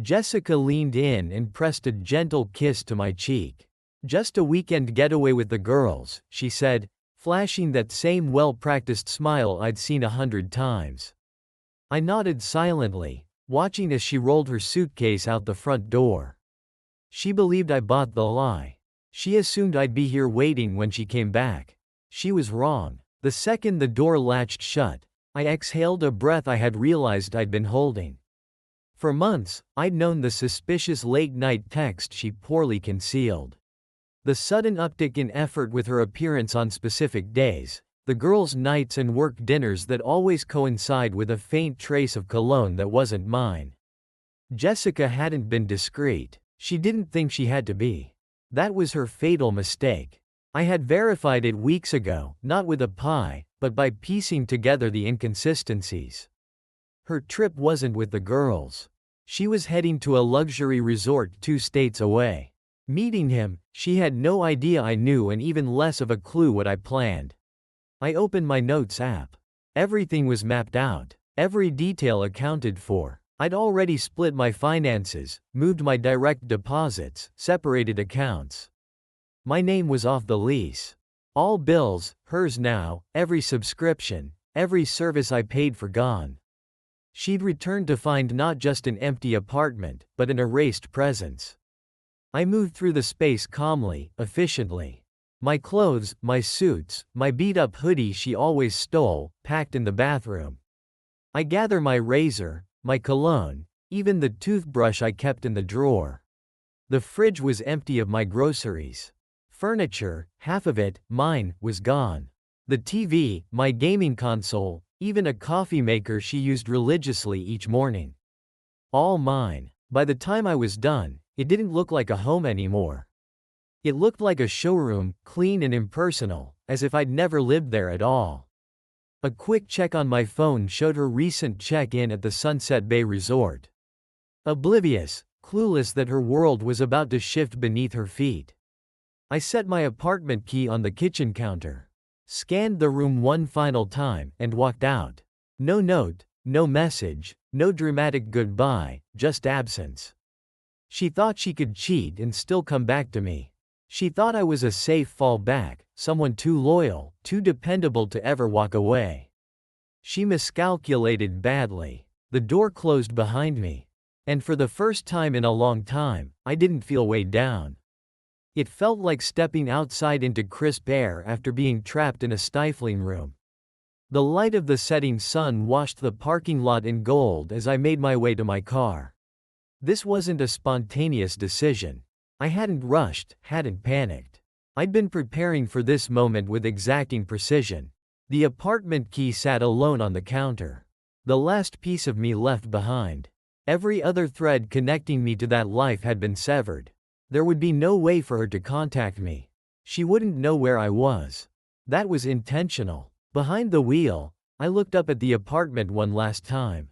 Jessica leaned in and pressed a gentle kiss to my cheek. "Just a weekend getaway with the girls," she said, flashing that same well-practiced smile I'd seen 100 times. I nodded silently, watching as she rolled her suitcase out the front door. She believed I bought the lie. She assumed I'd be here waiting when she came back. She was wrong. The second the door latched shut, I exhaled a breath I had realized I'd been holding. For months, I'd known the suspicious late-night text she poorly concealed. The sudden uptick in effort with her appearance on specific days, the girls' nights and work dinners that always coincide with a faint trace of cologne that wasn't mine. Jessica hadn't been discreet. She didn't think she had to be. That was her fatal mistake. I had verified it weeks ago, not with a pie, but by piecing together the inconsistencies. Her trip wasn't with the girls. She was heading to a luxury resort 2 states away. Meeting him, she had no idea I knew and even less of a clue what I planned. I opened my notes app. Everything was mapped out, every detail accounted for. I'd already split my finances, moved my direct deposits, separated accounts. My name was off the lease. All bills, hers now, every subscription, every service I paid for gone. She'd returned to find not just an empty apartment, but an erased presence. I moved through the space calmly, efficiently. My clothes, my suits, my beat-up hoodie she always stole, packed in the bathroom. I gather my razor, my cologne, even the toothbrush I kept in the drawer. The fridge was empty of my groceries. Furniture, half of it, mine, was gone. The TV, my gaming console, even a coffee maker she used religiously each morning. All mine. By the time I was done, it didn't look like a home anymore. It looked like a showroom, clean and impersonal, as if I'd never lived there at all. A quick check on my phone showed her recent check-in at the Sunset Bay Resort. Oblivious, clueless that her world was about to shift beneath her feet. I set my apartment key on the kitchen counter, scanned the room one final time, and walked out. No note, no message, no dramatic goodbye, just absence. She thought she could cheat and still come back to me. She thought I was a safe fallback, someone too loyal, too dependable to ever walk away. She miscalculated badly. The door closed behind me. And for the first time in a long time, I didn't feel weighed down. It felt like stepping outside into crisp air after being trapped in a stifling room. The light of the setting sun washed the parking lot in gold as I made my way to my car. This wasn't a spontaneous decision. I hadn't rushed, hadn't panicked. I'd been preparing for this moment with exacting precision. The apartment key sat alone on the counter. The last piece of me left behind. Every other thread connecting me to that life had been severed. There would be no way for her to contact me. She wouldn't know where I was. That was intentional. Behind the wheel, I looked up at the apartment one last time.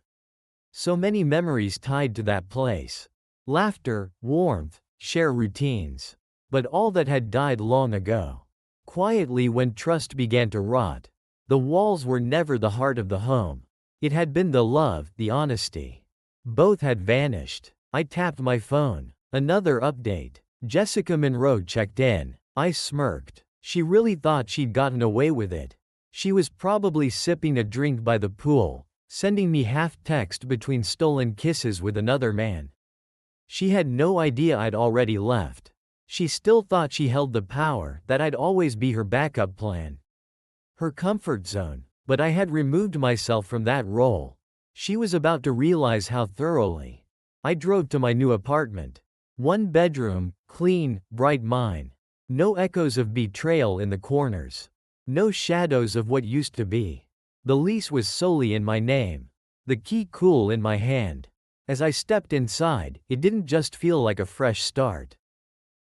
So many memories tied to that place. Laughter, warmth, shared routines. But all that had died long ago. Quietly when trust began to rot. The walls were never the heart of the home. It had been the love, the honesty. Both had vanished. I tapped my phone. Another update. Jessica Monroe checked in. I smirked. She really thought she'd gotten away with it. She was probably sipping a drink by the pool, sending me half-text between stolen kisses with another man. She had no idea I'd already left. She still thought she held the power, that I'd always be her backup plan. Her comfort zone. But I had removed myself from that role. She was about to realize how thoroughly. I drove to my new apartment. 1 bedroom, clean, bright mine. No echoes of betrayal in the corners. No shadows of what used to be. The lease was solely in my name. The key cool in my hand. As I stepped inside, it didn't just feel like a fresh start.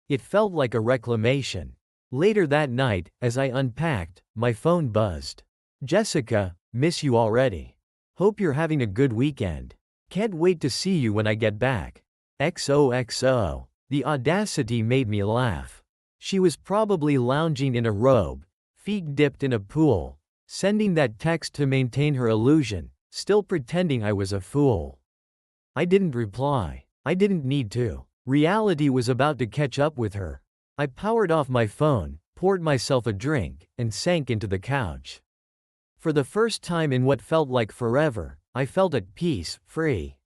It felt like a reclamation. Later that night, as I unpacked, my phone buzzed. Jessica, miss you already. Hope you're having a good weekend. Can't wait to see you when I get back. XOXO. The audacity made me laugh. She was probably lounging in a robe, feet dipped in a pool, sending that text to maintain her illusion, still pretending I was a fool. I didn't reply. I didn't need to. Reality was about to catch up with her. I powered off my phone, poured myself a drink, and sank into the couch. For the first time in what felt like forever, I felt at peace, free.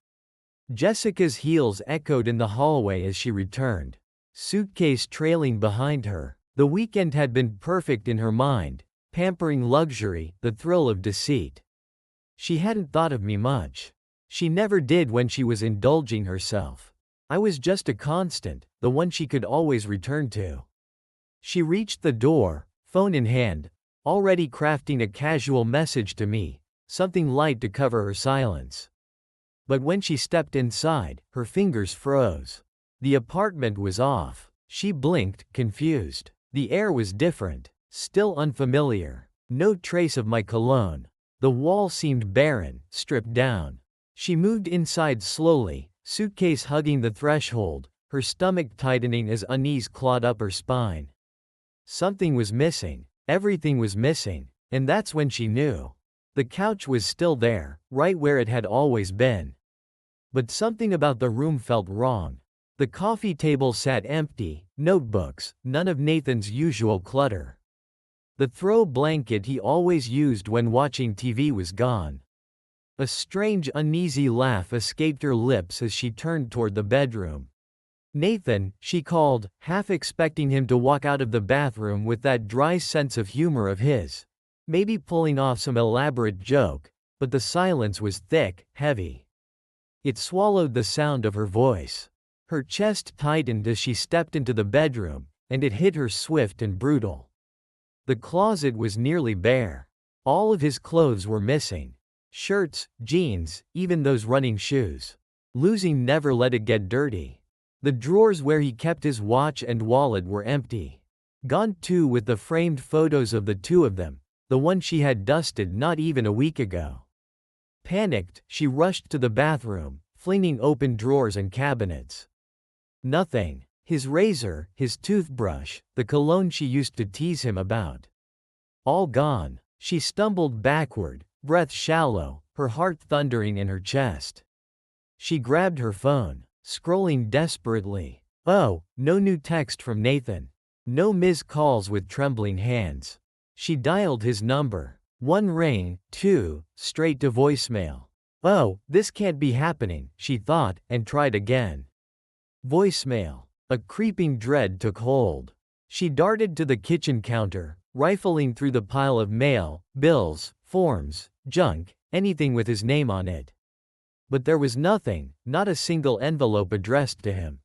Jessica's heels echoed in the hallway as she returned, suitcase trailing behind her. The weekend had been perfect in her mind, pampering luxury, the thrill of deceit. She hadn't thought of me much. She never did when she was indulging herself. I was just a constant, the one she could always return to. She reached the door, phone in hand, already crafting a casual message to me, something light to cover her silence. But when she stepped inside, her fingers froze. The apartment was off. She blinked, confused. The air was different, still unfamiliar. No trace of my cologne. The wall seemed barren, stripped down. She moved inside slowly, suitcase hugging the threshold, her stomach tightening as unease clawed up her spine. Something was missing. Everything was missing, and that's when she knew. The couch was still there, right where it had always been. But something about the room felt wrong. The coffee table sat empty, notebooks, none of Nathan's usual clutter. The throw blanket he always used when watching TV was gone. A strange, uneasy laugh escaped her lips as she turned toward the bedroom. "Nathan," she called, half expecting him to walk out of the bathroom with that dry sense of humor of his. Maybe pulling off some elaborate joke, but the silence was thick, heavy. It swallowed the sound of her voice. Her chest tightened as she stepped into the bedroom, and it hit her swift and brutal. The closet was nearly bare. All of his clothes were missing. Shirts, jeans, even those running shoes. Losing never let it get dirty. The drawers where he kept his watch and wallet were empty. Gone too with the framed photos of the two of them, the one she had dusted not even a week ago. Panicked, she rushed to the bathroom, flinging open drawers and cabinets. Nothing. His razor, his toothbrush, the cologne she used to tease him about. All gone. She stumbled backward, breath shallow, her heart thundering in her chest. She grabbed her phone, scrolling desperately. Oh, no new text from Nathan. No missed calls with trembling hands. She dialed his number. One ring, two, straight to voicemail. Oh, this can't be happening, she thought, and tried again. Voicemail. A creeping dread took hold. She darted to the kitchen counter, rifling through the pile of mail, bills, forms, junk, anything with his name on it. But there was nothing, not a single envelope addressed to him.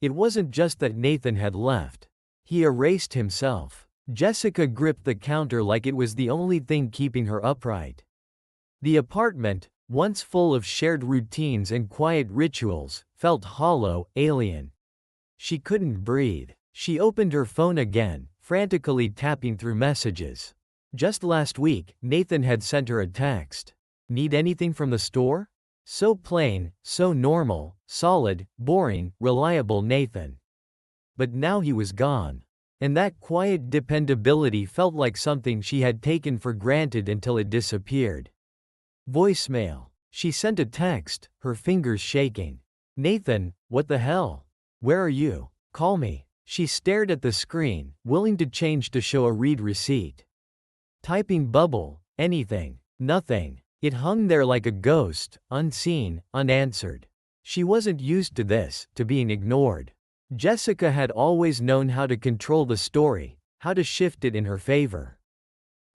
It wasn't just that Nathan had left. He erased himself. Jessica gripped the counter like it was the only thing keeping her upright. The apartment, once full of shared routines and quiet rituals, felt hollow, alien. She couldn't breathe. She opened her phone again, frantically tapping through messages. Just last week, Nathan had sent her a text. Need anything from the store? So plain, so normal, solid, boring, reliable Nathan. But now he was gone. And that quiet dependability felt like something she had taken for granted until it disappeared. Voicemail. She sent a text, her fingers shaking. Nathan, what the hell? Where are you? Call me. She stared at the screen, willing to change to show a read receipt. Typing bubble, anything, nothing. It hung there like a ghost, unseen, unanswered. She wasn't used to this, to being ignored. Jessica had always known how to control the story, how to shift it in her favor.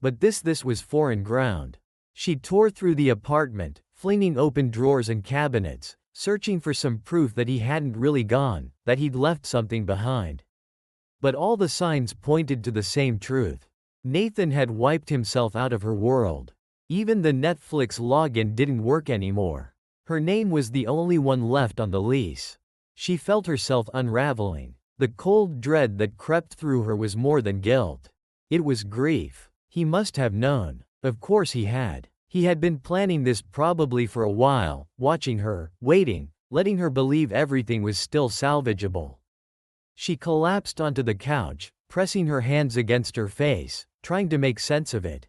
But this was foreign ground. She tore through the apartment, flinging open drawers and cabinets, searching for some proof that he hadn't really gone, that he'd left something behind. But all the signs pointed to the same truth. Nathan had wiped himself out of her world. Even the Netflix login didn't work anymore. Her name was the only one left on the lease. She felt herself unraveling. The cold dread that crept through her was more than guilt. It was grief. He must have known. Of course he had. He had been planning this probably for a while, watching her, waiting, letting her believe everything was still salvageable. She collapsed onto the couch, pressing her hands against her face, trying to make sense of it.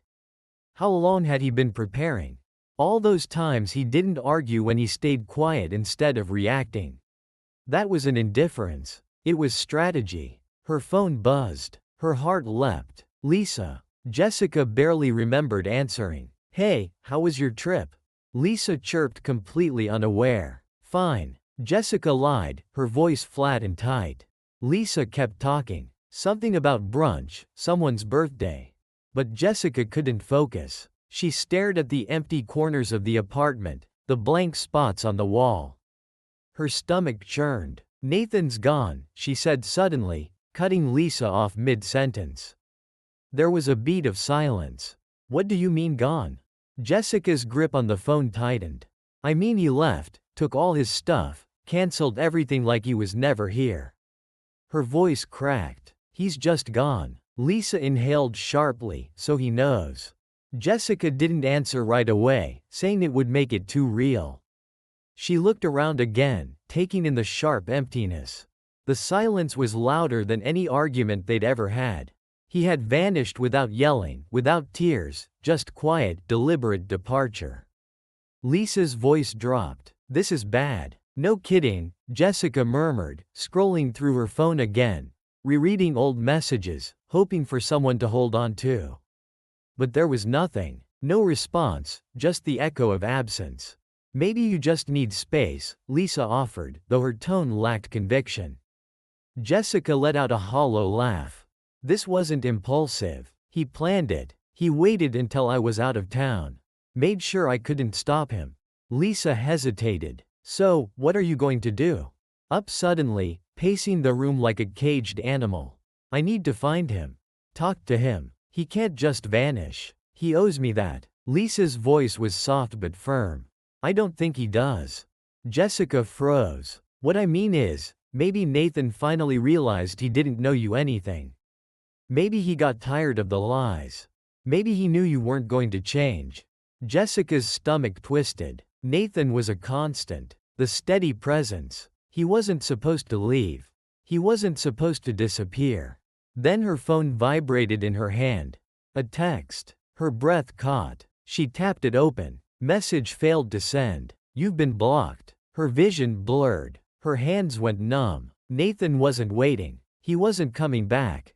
How long had he been preparing? All those times he didn't argue when he stayed quiet instead of reacting. That was an indifference. It was strategy. Her phone buzzed. Her heart leapt. Lisa. Jessica barely remembered answering. Hey, how was your trip? Lisa chirped, completely unaware. Fine. Jessica lied, her voice flat and tight. Lisa kept talking. Something about brunch, someone's birthday. But Jessica couldn't focus. She stared at the empty corners of the apartment, the blank spots on the wall. Her stomach churned. Nathan's gone, she said suddenly, cutting Lisa off mid-sentence. There was a beat of silence. What do you mean gone? Jessica's grip on the phone tightened. I mean he left, took all his stuff, cancelled everything like he was never here. Her voice cracked. He's just gone. Lisa inhaled sharply, so he knows. Jessica didn't answer right away, saying it would make it too real. She looked around again, taking in the sharp emptiness. The silence was louder than any argument they'd ever had. He had vanished without yelling, without tears, just quiet, deliberate departure. Lisa's voice dropped. This is bad. No kidding, Jessica murmured, scrolling through her phone again, rereading old messages, hoping for someone to hold on to. But there was nothing. No response, just the echo of absence. Maybe you just need space, Lisa offered, though her tone lacked conviction. Jessica let out a hollow laugh. This wasn't impulsive. He planned it. He waited until I was out of town. Made sure I couldn't stop him. Lisa hesitated. So, what are you going to do? Up suddenly, pacing the room like a caged animal. I need to find him. Talk to him. He can't just vanish. He owes me that. Lisa's voice was soft but firm. I don't think he does. Jessica froze. What I mean is, maybe Nathan finally realized he didn't know you anything. Maybe he got tired of the lies. Maybe he knew you weren't going to change. Jessica's stomach twisted. Nathan was a constant. The steady presence. He wasn't supposed to leave. He wasn't supposed to disappear. Then her phone vibrated in her hand. A text. Her breath caught. She tapped it open. Message failed to send. You've been blocked. Her vision blurred. Her hands went numb. Nathan wasn't waiting. He wasn't coming back.